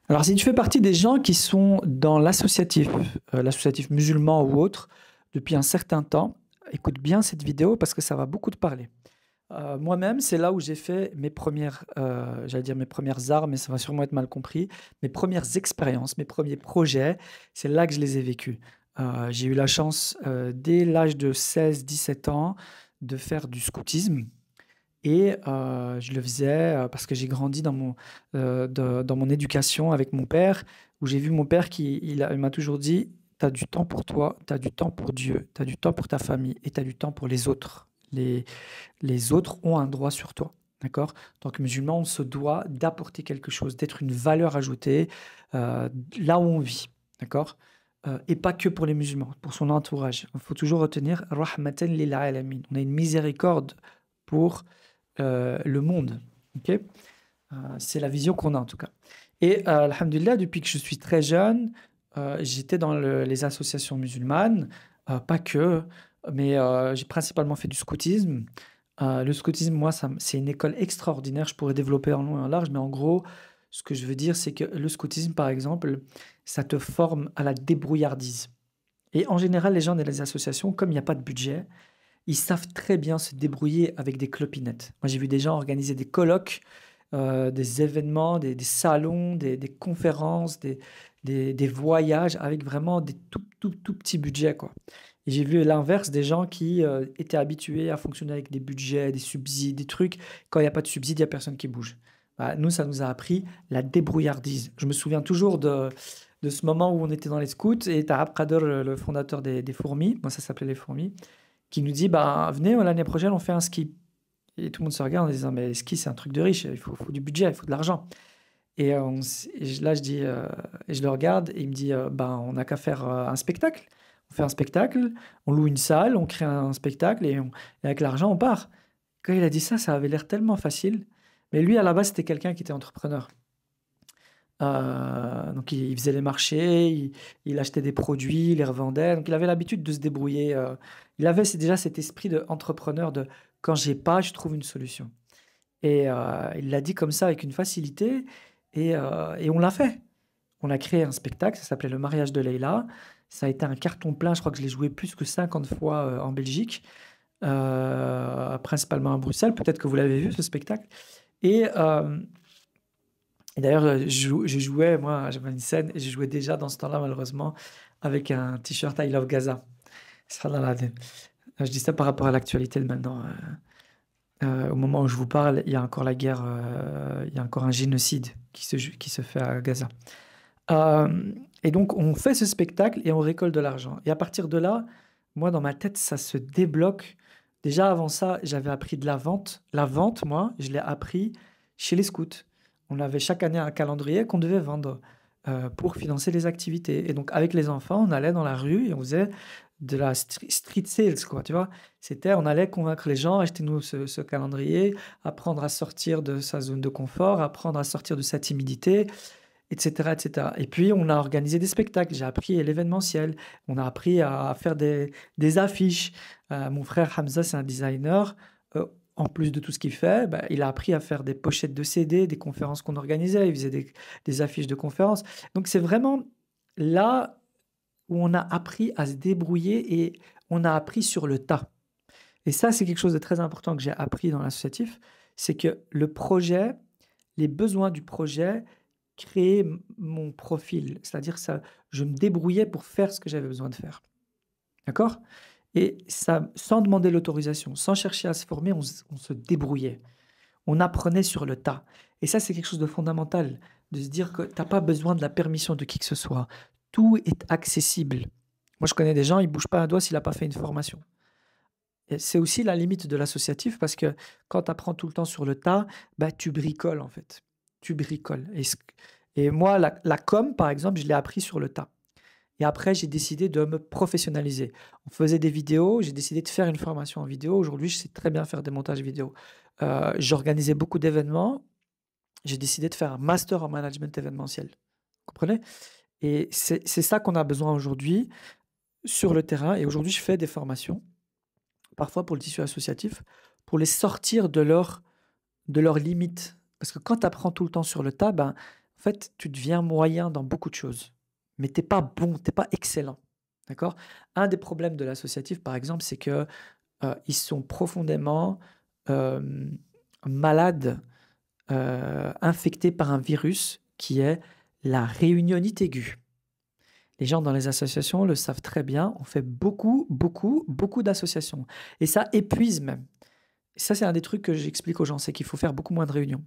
Alors, si tu fais partie des gens qui sont dans l'associatif musulman ou autre, depuis un certain temps, écoute bien cette vidéo parce que ça va beaucoup te parler. Moi-même, c'est là où j'ai fait mes premières, j'allais dire mes premières armes, mais ça va sûrement être mal compris, mes premières expériences, mes premiers projets, c'est là que je les ai vécus. J'ai eu la chance, dès l'âge de 16, 17 ans, de faire du scoutisme. Et je le faisais parce que j'ai grandi dans mon éducation avec mon père, où j'ai vu mon père il m'a toujours dit, tu as du temps pour toi, tu as du temps pour Dieu, tu as du temps pour ta famille et tu as du temps pour les autres. Les autres ont un droit sur toi. D'accord? En tant que musulman, on se doit d'apporter quelque chose, d'être une valeur ajoutée euh, là où on vit. D'accord? Et pas que pour les musulmans, pour son entourage. Il faut toujours retenir Rahmatan lil alamin. On a une miséricorde pour le monde. Ok. C'est la vision qu'on a en tout cas. Et alhamdulillah, depuis que je suis très jeune, j'étais dans les associations musulmanes, pas que, mais j'ai principalement fait du scoutisme. Le scoutisme, moi, c'est une école extraordinaire. Je pourrais développer en long et en large, mais en gros, ce que je veux dire, c'est que le scoutisme, par exemple, ça te forme à la débrouillardise. Et en général, les gens dans les associations, comme il n'y a pas de budget, ils savent très bien se débrouiller avec des clopinettes. Moi, j'ai vu des gens organiser des colloques, des événements, des salons, des conférences, des voyages avec vraiment des tout petits budgets, quoi. Et j'ai vu l'inverse des gens qui étaient habitués à fonctionner avec des budgets, des subsides, des trucs. Quand il n'y a pas de subsides, il n'y a personne qui bouge. Bah, nous, ça nous a appris la débrouillardise. Je me souviens toujours de ce moment où on était dans les scouts et tu as Abkader, le fondateur des fourmis, moi ça s'appelait les fourmis, qui nous dit, bah, venez, l'année prochaine, on fait un ski. Et tout le monde se regarde en disant, mais le ski, c'est un truc de riche, faut du budget, il faut de l'argent. Et, là, je dis, et je le regarde, et il me dit, ben, on n'a qu'à faire un spectacle. On fait un spectacle, on loue une salle, on crée un spectacle, et avec l'argent, on part. Quand il a dit ça, ça avait l'air tellement facile. Mais lui, à la base, c'était quelqu'un qui était entrepreneur. Donc il faisait les marchés, il achetait des produits, il les revendait. Donc il avait l'habitude de se débrouiller. Il avait déjà cet esprit d'entrepreneur de quand j'ai pas, je trouve une solution. Et il l'a dit comme ça avec une facilité et on l'a fait. On a créé un spectacle, ça s'appelait Le mariage de Leïla. Ça a été un carton plein, je crois que je l'ai joué plus que 50 fois en Belgique, principalement à Bruxelles. Peut-être que vous l'avez vu ce spectacle. Et, euh, et d'ailleurs, je jouais, moi, j'avais une scène et je jouais déjà dans ce temps-là, malheureusement, avec un t-shirt I Love Gaza. Subhanallah. Je dis ça par rapport à l'actualité de maintenant. Au moment où je vous parle, il y a encore la guerre, il y a encore un génocide qui se fait à Gaza. Et donc, on fait ce spectacle et on récolte de l'argent. Et à partir de là, moi, dans ma tête, ça se débloque. Déjà, avant ça, j'avais appris de la vente. La vente, moi, je l'ai appris chez les scouts. On avait chaque année un calendrier qu'on devait vendre pour financer les activités. Et donc, avec les enfants, on allait dans la rue et on faisait de la street sales, quoi, tu vois. C'était, on allait convaincre les gens, achetez-nous ce calendrier, apprendre à sortir de sa zone de confort, apprendre à sortir de sa timidité, etc., etc. Et puis, on a organisé des spectacles. J'ai appris l'événementiel. On a appris à faire des affiches. Mon frère Hamza, c'est un designer. En plus de tout ce qu'il fait, bah, il a appris à faire des pochettes de CD, des conférences qu'on organisait. Il faisait des affiches de conférences. Donc, c'est vraiment là où on a appris à se débrouiller et on a appris sur le tas. Et ça, c'est quelque chose de très important que j'ai appris dans l'associatif. C'est que le projet, les besoins du projet, créer mon profil. C'est-à-dire ça, je me débrouillais pour faire ce que j'avais besoin de faire. D'accord? Et ça, sans demander l'autorisation, sans chercher à se former, on se débrouillait. On apprenait sur le tas. Et ça, c'est quelque chose de fondamental, de se dire que tu n'as pas besoin de la permission de qui que ce soit. Tout est accessible. Moi, je connais des gens, ils ne bougent pas un doigt s'il n'a pas fait une formation. Et c'est aussi la limite de l'associatif parce que quand tu apprends tout le temps sur le tas, bah, tu bricoles en fait. Tu bricoles. Et moi, la com, par exemple, je l'ai appris sur le tas. Et après, j'ai décidé de me professionnaliser. On faisait des vidéos, j'ai décidé de faire une formation en vidéo. Aujourd'hui, je sais très bien faire des montages vidéo. J'organisais beaucoup d'événements. J'ai décidé de faire un master en management événementiel. Vous comprenez? Et c'est ça qu'on a besoin aujourd'hui sur le terrain. Et aujourd'hui, je fais des formations, parfois pour le tissu associatif, pour les sortir de leurs limites. Parce que quand tu apprends tout le temps sur le tas, ben, En fait, tu deviens moyen dans beaucoup de choses, mais t'es pas bon, t'es pas excellent. D'accord? Un des problèmes de l'associatif, par exemple, c'est que ils sont profondément euh, malades, infectés par un virus qui est la réunionite aiguë. Les gens dans les associations le savent très bien. On fait beaucoup, beaucoup, beaucoup d'associations. Et ça épuise même. Et ça, c'est un des trucs que j'explique aux gens, c'est qu'il faut faire beaucoup moins de réunions.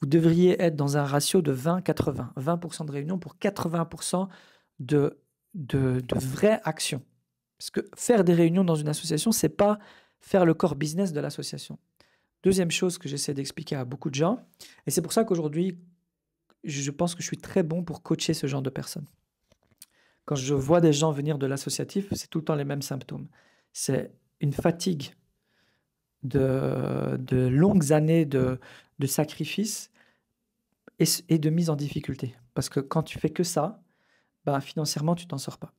Vous devriez être dans un ratio de 20-80. 20% de réunions pour 80% de vraies actions. Parce que faire des réunions dans une association, c'est pas faire le core business de l'association. Deuxième chose que j'essaie d'expliquer à beaucoup de gens, et c'est pour ça qu'aujourd'hui, je pense que je suis très bon pour coacher ce genre de personnes. Quand je vois des gens venir de l'associatif, c'est tout le temps les mêmes symptômes. C'est une fatigue de longues années de sacrifice et de mise en difficulté. Parce que quand tu fais que ça, ben, financièrement, tu t'en sors pas.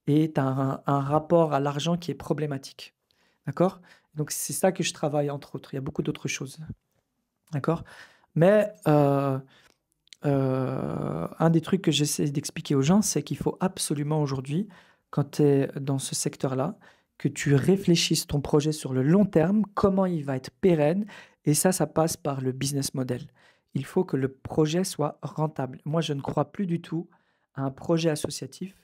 Et tu as un rapport à l'argent qui est problématique. D'accord? Donc, c'est ça que je travaille, entre autres. Il y a beaucoup d'autres choses. D'accord? Mais un des trucs que j'essaie d'expliquer aux gens, c'est qu'il faut absolument aujourd'hui, quand tu es dans ce secteur-là, que tu réfléchisses ton projet sur le long terme, comment il va être pérenne, et ça passe par le business model. Il faut que le projet soit rentable. Moi, je ne crois plus du tout à un projet associatif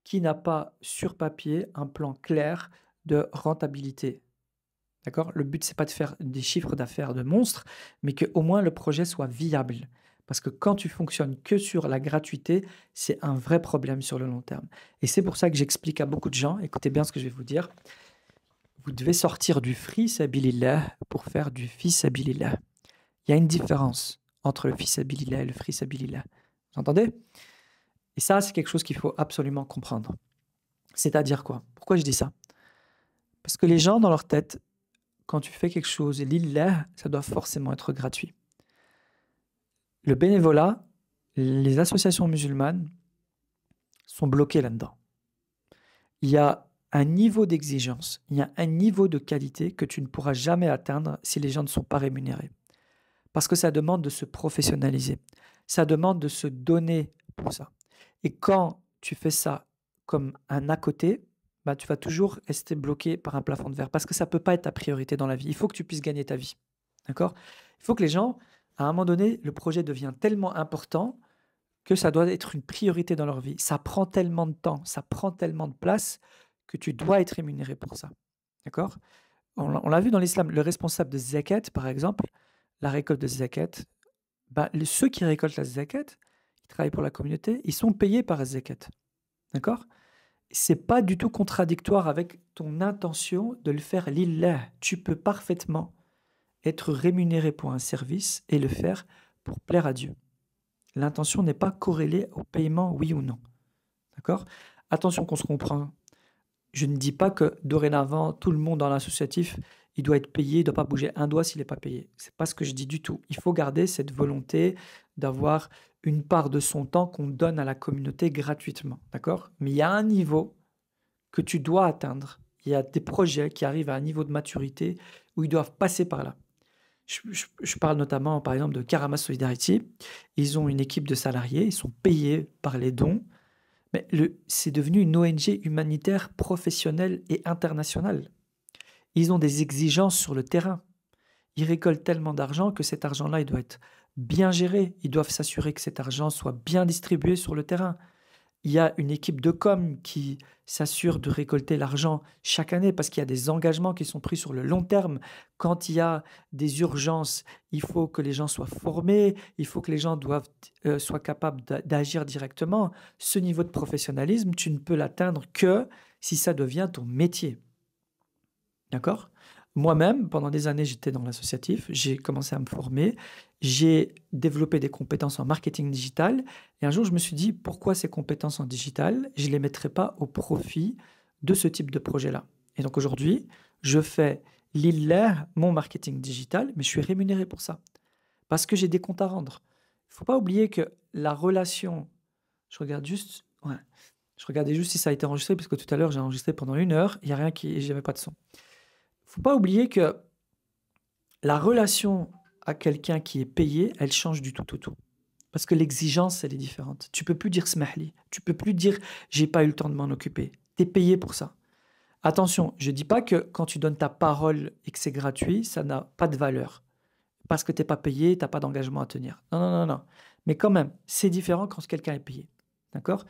qui n'a pas sur papier un plan clair de rentabilité. D'accord? Le but, c'est pas de faire des chiffres d'affaires de monstres, mais qu'au moins le projet soit viable. Parce que quand tu fonctionnes que sur la gratuité, c'est un vrai problème sur le long terme. Et c'est pour ça que j'explique à beaucoup de gens, écoutez bien ce que je vais vous dire, vous devez sortir du free sabilillah pour faire du fi sabilillah. Il y a une différence entre le fi sabilillah et le free sabilillah. Vous entendez? Et ça, c'est quelque chose qu'il faut absolument comprendre. C'est-à-dire quoi? Pourquoi je dis ça? Parce que les gens, dans leur tête, quand tu fais quelque chose, lillah, ça doit forcément être gratuit. Le bénévolat, les associations musulmanes sont bloquées là-dedans. Il y a un niveau d'exigence, il y a un niveau de qualité que tu ne pourras jamais atteindre si les gens ne sont pas rémunérés. Parce que ça demande de se professionnaliser. Ça demande de se donner pour ça. Et quand tu fais ça comme un à côté, bah, tu vas toujours rester bloqué par un plafond de verre. Parce que ça ne peut pas être ta priorité dans la vie. Il faut que tu puisses gagner ta vie. D'accord? Il faut que les gens, à un moment donné, le projet devient tellement important que ça doit être une priorité dans leur vie. Ça prend tellement de temps, ça prend tellement de place que tu dois être rémunéré pour ça. D'accord? On l'a vu dans l'islam, le responsable de zakat, par exemple, la récolte de zakat, bah, ceux qui récoltent la zakat, ils travaillent pour la communauté, ils sont payés par la zakat. D'accord? C'est pas du tout contradictoire avec ton intention de le faire lillah. Tu peux parfaitement être rémunéré pour un service et le faire pour plaire à Dieu. L'intention n'est pas corrélée au paiement, oui ou non. D'accord? Attention qu'on se comprend. Je ne dis pas que dorénavant, tout le monde dans l'associatif, il doit être payé, il ne doit pas bouger un doigt s'il n'est pas payé. Ce n'est pas ce que je dis du tout. Il faut garder cette volonté d'avoir une part de son temps qu'on donne à la communauté gratuitement. D'accord? Mais il y a un niveau que tu dois atteindre. Il y a des projets qui arrivent à un niveau de maturité où ils doivent passer par là. Je parle notamment, par exemple, de Karama Solidarity. Ils ont une équipe de salariés, ils sont payés par les dons, mais c'est devenu une ONG humanitaire professionnelle et internationale. Ils ont des exigences sur le terrain. Ils récoltent tellement d'argent que cet argent-là, il doit être bien géré. Ils doivent s'assurer que cet argent soit bien distribué sur le terrain. Il y a une équipe de com qui s'assure de récolter l'argent chaque année parce qu'il y a des engagements qui sont pris sur le long terme. Quand il y a des urgences, il faut que les gens soient formés, il faut que les gens soient capables d'agir directement. Ce niveau de professionnalisme, tu ne peux l'atteindre que si ça devient ton métier. D'accord? Moi-même, pendant des années, j'étais dans l'associatif, j'ai commencé à me former, j'ai développé des compétences en marketing digital, et un jour, je me suis dit, pourquoi ces compétences en digital, je ne les mettrais pas au profit de ce type de projet-là? Et donc aujourd'hui, je fais lillah, mon marketing digital, mais je suis rémunéré pour ça, parce que j'ai des comptes à rendre. Il ne faut pas oublier que la relation, je regarde juste, ouais, je regardais juste si ça a été enregistré, parce que tout à l'heure, j'ai enregistré pendant 1 heure, il n'y a rien qui, j'avais pas de son. Faut pas oublier que la relation à quelqu'un qui est payé, elle change du tout au tout. Parce que l'exigence, elle est différente. Tu peux plus dire smahli. Tu peux plus dire j'ai pas eu le temps de m'en occuper. Tu es payé pour ça. Attention, je dis pas que quand tu donnes ta parole et que c'est gratuit, ça n'a pas de valeur. Parce que tu n'es pas payé, tu n'as pas d'engagement à tenir. Non, non, non, non. Mais quand même, c'est différent quand quelqu'un est payé. D'accord?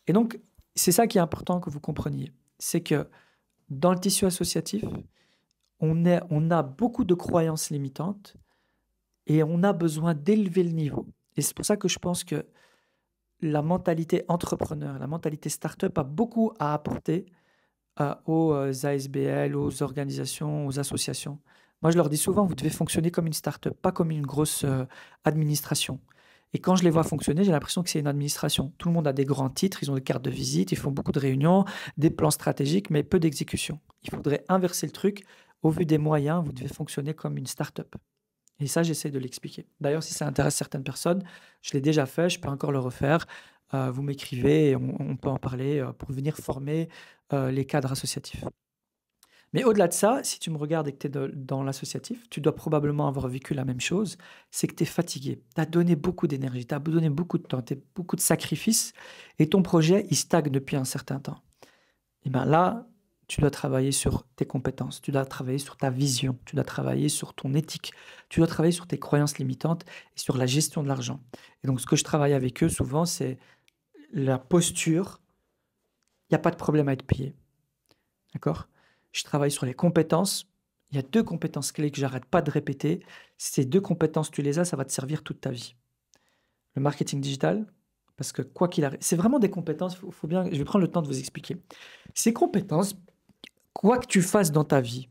Et donc, c'est ça qui est important que vous compreniez. C'est que dans le tissu associatif, on a beaucoup de croyances limitantes et on a besoin d'élever le niveau. Et c'est pour ça que je pense que la mentalité entrepreneur, la mentalité start-up a beaucoup à apporter aux ASBL, aux organisations, aux associations. Moi, je leur dis souvent, vous devez fonctionner comme une start-up, pas comme une grosse administration. Et quand je les vois fonctionner, j'ai l'impression que c'est une administration. Tout le monde a des grands titres, ils ont des cartes de visite, ils font beaucoup de réunions, des plans stratégiques, mais peu d'exécution. Il faudrait inverser le truc. Au vu des moyens, vous devez fonctionner comme une start-up. Et ça, j'essaie de l'expliquer. D'ailleurs, si ça intéresse certaines personnes, je l'ai déjà fait, je peux encore le refaire. Vous m'écrivez et on peut en parler pour venir former les cadres associatifs. Mais au-delà de ça, si tu me regardes et que tu es dans l'associatif, tu dois probablement avoir vécu la même chose, c'est que tu es fatigué, tu as donné beaucoup d'énergie, tu as donné beaucoup de temps, beaucoup de sacrifices, et ton projet, il stagne depuis un certain temps. Et bien là, tu dois travailler sur tes compétences, tu dois travailler sur ta vision, tu dois travailler sur ton éthique, tu dois travailler sur tes croyances limitantes et sur la gestion de l'argent. Et donc, ce que je travaille avec eux souvent, c'est la posture. Il n'y a pas de problème à être payé. D'accord? Je travaille sur les compétences. Il y a 2 compétences clés que j'arrête pas de répéter. Ces 2 compétences, tu les as, ça va te servir toute ta vie. Le marketing digital, parce que quoi qu'il arrive, c'est vraiment des compétences, faut bien, je vais prendre le temps de vous expliquer. Ces compétences, quoi que tu fasses dans ta vie,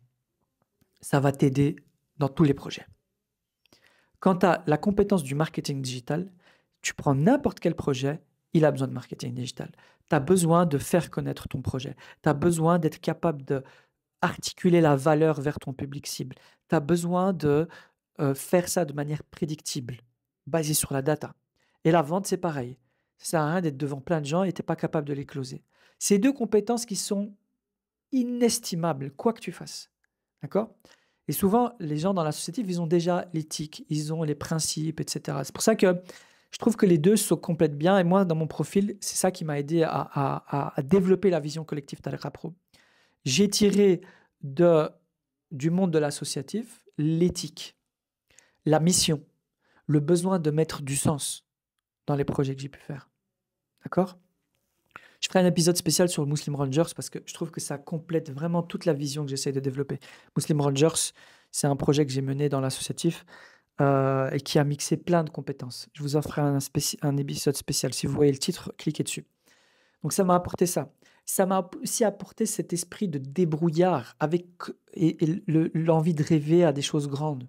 ça va t'aider dans tous les projets. Quand tu as la compétence du marketing digital, tu prends n'importe quel projet, il a besoin de marketing digital. Tu as besoin de faire connaître ton projet. Tu as besoin d'être capable d'articuler la valeur vers ton public cible. Tu as besoin de faire ça de manière prédictible, basée sur la data. Et la vente, c'est pareil. Ça sert à rien d'être devant plein de gens et tu n'es pas capable de les closer. C'est 2 compétences qui sont inestimables, quoi que tu fasses. D'accord? Et souvent, les gens dans l'associatif, ils ont déjà l'éthique, ils ont les principes, etc. C'est pour ça que je trouve que les 2 se complètent bien. Et moi, dans mon profil, c'est ça qui m'a aidé à développer la vision collective Tariqa Pro. J'ai tiré du monde de l'associatif l'éthique, la mission, le besoin de mettre du sens dans les projets que j'ai pu faire. D'accord? Je ferai un épisode spécial sur le Muslim Rangers parce que je trouve que ça complète vraiment toute la vision que j'essaie de développer. Muslim Rangers, c'est un projet que j'ai mené dans l'associatif et qui a mixé plein de compétences. Je vous en ferai un épisode spécial. Si vous voyez le titre, cliquez dessus. Donc ça m'a apporté ça. Ça m'a aussi apporté cet esprit de débrouillard avec et l'envie de rêver à des choses grandes.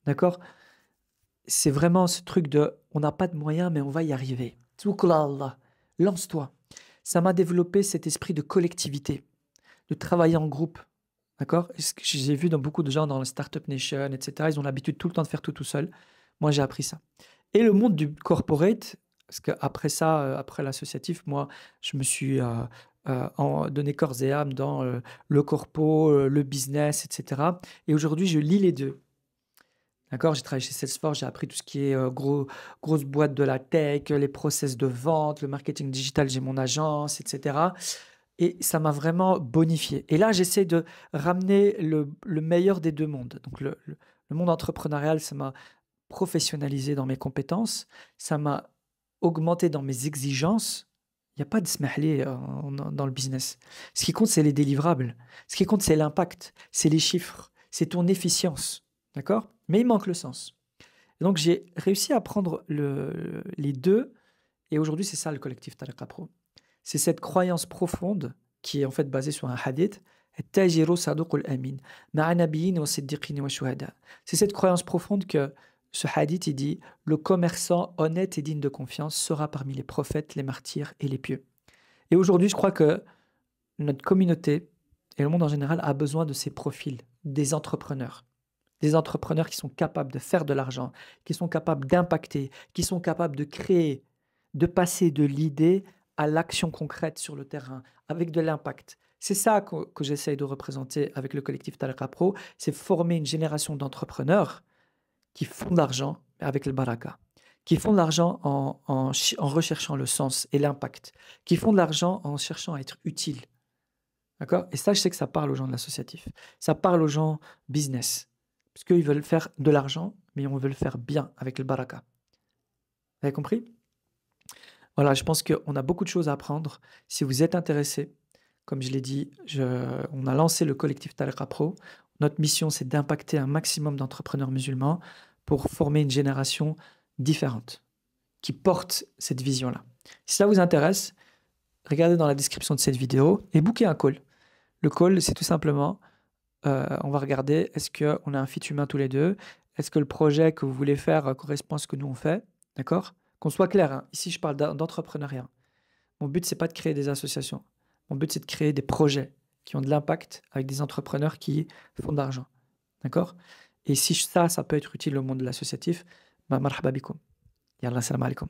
D'accord? C'est vraiment ce truc de on n'a pas de moyens, mais on va y arriver. Tawakkal ala Allah. Lance-toi. Ça m'a développé cet esprit de collectivité, de travailler en groupe. D'accord? Ce que j'ai vu dans beaucoup de gens dans la Startup Nation, etc., ils ont l'habitude tout le temps de faire tout seul. Moi, j'ai appris ça. Et le monde du corporate, parce qu'après ça, après l'associatif, moi, je me suis donné corps et âme dans le corpo, le business, etc. Et aujourd'hui, je lis les 2. D'accord? J'ai travaillé chez Salesforce, j'ai appris tout ce qui est grosse boîte de la tech, les process de vente, le marketing digital, j'ai mon agence, etc. Et ça m'a vraiment bonifié. Et là, j'essaie de ramener le meilleur des 2 mondes. Donc, le monde entrepreneurial, ça m'a professionnalisé dans mes compétences, ça m'a augmenté dans mes exigences. Il n'y a pas de smahli dans le business. Ce qui compte, c'est les délivrables. Ce qui compte, c'est l'impact, c'est les chiffres, c'est ton efficience. D'accord? Mais il manque le sens. Et donc, j'ai réussi à prendre les 2. Et aujourd'hui, c'est ça le collectif Tariqa Pro. C'est cette croyance profonde qui est en fait basée sur un hadith. C'est cette croyance profonde que ce hadith, il dit « Le commerçant honnête et digne de confiance sera parmi les prophètes, les martyrs et les pieux. » Et aujourd'hui, je crois que notre communauté et le monde en général a besoin de ces profils, des entrepreneurs. Des entrepreneurs qui sont capables de faire de l'argent, qui sont capables d'impacter, qui sont capables de créer, de passer de l'idée à l'action concrète sur le terrain, avec de l'impact. C'est ça que j'essaye de représenter avec le collectif Tariqa Pro, c'est former une génération d'entrepreneurs qui font de l'argent avec le baraka. qui font de l'argent en recherchant le sens et l'impact, qui font de l'argent en cherchant à être utile. D'accord? Et ça, je sais que ça parle aux gens de l'associatif. Ça parle aux gens business. Parce qu'ils veulent faire de l'argent, mais on veut le faire bien avec le baraka. Vous avez compris? Voilà, je pense qu'on a beaucoup de choses à apprendre. Si vous êtes intéressé, comme je l'ai dit, on a lancé le collectif Tariqa Pro. Notre mission, c'est d'impacter un maximum d'entrepreneurs musulmans pour former une génération différente qui porte cette vision-là. Si ça vous intéresse, regardez dans la description de cette vidéo et bookez un call. Le call, c'est tout simplement, on va regarder, est-ce qu'on a un fit humain tous les deux? Est-ce que le projet que vous voulez faire correspond à ce que nous on fait? D'accord? Qu'on soit clair, hein. Ici, je parle d'entrepreneuriat. Mon but, c'est pas de créer des associations. Mon but, c'est de créer des projets qui ont de l'impact avec des entrepreneurs qui font de l'argent. D'accord? Et si ça peut être utile au monde de l'associatif, bah, marhaba bikoum. Yallah, salam alaikum.